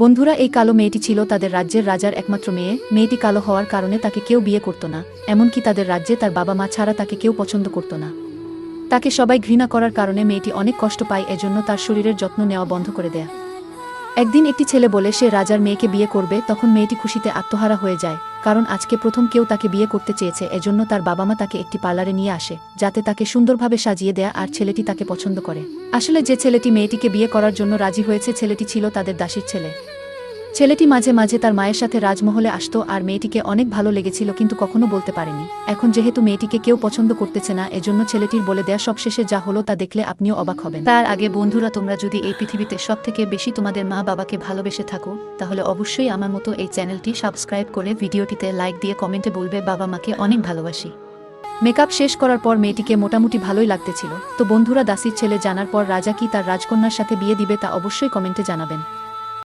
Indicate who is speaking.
Speaker 1: বন্ধুরা, এই কালো মেয়েটি ছিল তাদের রাজ্যের রাজার একমাত্র মেয়ে। মেয়েটি কালো হওয়ার কারণে তাকে কেউ বিয়ে করত না, এমনকি তাদের রাজ্যে তার বাবা মা ছাড়া তাকে কেউ পছন্দ করত না। তাকে সবাই ঘৃণা করার কারণে মেয়েটি অনেক কষ্ট পায়, এজন্য তার শরীরের যত্ন নেওয়া বন্ধ করে দেয়। একদিন একটি ছেলে বলে সে রাজার মেয়েকে বিয়ে করবে, তখন মেয়েটি খুশিতে আত্মহারা হয়ে যায়, কারণ আজকে প্রথম কেউ তাকে বিয়ে করতে চেয়েছে। এজন্য তার বাবা মা তাকে একটি পার্লারে নিয়ে আসে, যাতে তাকে সুন্দরভাবে সাজিয়ে দেয়া, আর ছেলেটি তাকে পছন্দ করে। আসলে যে ছেলেটি মেয়েটিকে বিয়ে করার জন্য রাজি হয়েছে, ছেলেটি ছিল তাদের দাসীর ছেলে। ছেলেটি মাঝে মাঝে তার মায়ের সাথে রাজমহলে আসতো, আর মেয়েটিকে অনেক ভালো লেগেছিল, কিন্তু কখনো বলতে পারেনি। এখন যেহেতু মেয়েটিকে কেউ পছন্দ করতেছে না, এজন্য ছেলেটির বলে দেয়া সবশেষে যা হলো তা দেখলে আপনিও অবাক হবেন। তার আগে বন্ধুরা, তোমরা যদি এই পৃথিবীতে সবথেকে বেশি তোমাদের মা বাবাকে ভালোবেসে থাকো, তাহলে অবশ্যই আমার মতো এই চ্যানেলটি সাবস্ক্রাইব করে ভিডিওটিতে লাইক দিয়ে কমেন্টে বলবে বাবা মাকে অনেক ভালোবাসি। মেকআপ শেষ করার পর মেয়েটিকে মোটামুটি ভালোই লাগতেছিল। তো বন্ধুরা, দাসীর ছেলে জানার পর রাজা কি তার রাজকন্যার সাথে বিয়ে দিবে তা অবশ্যই কমেন্টে জানাবেন।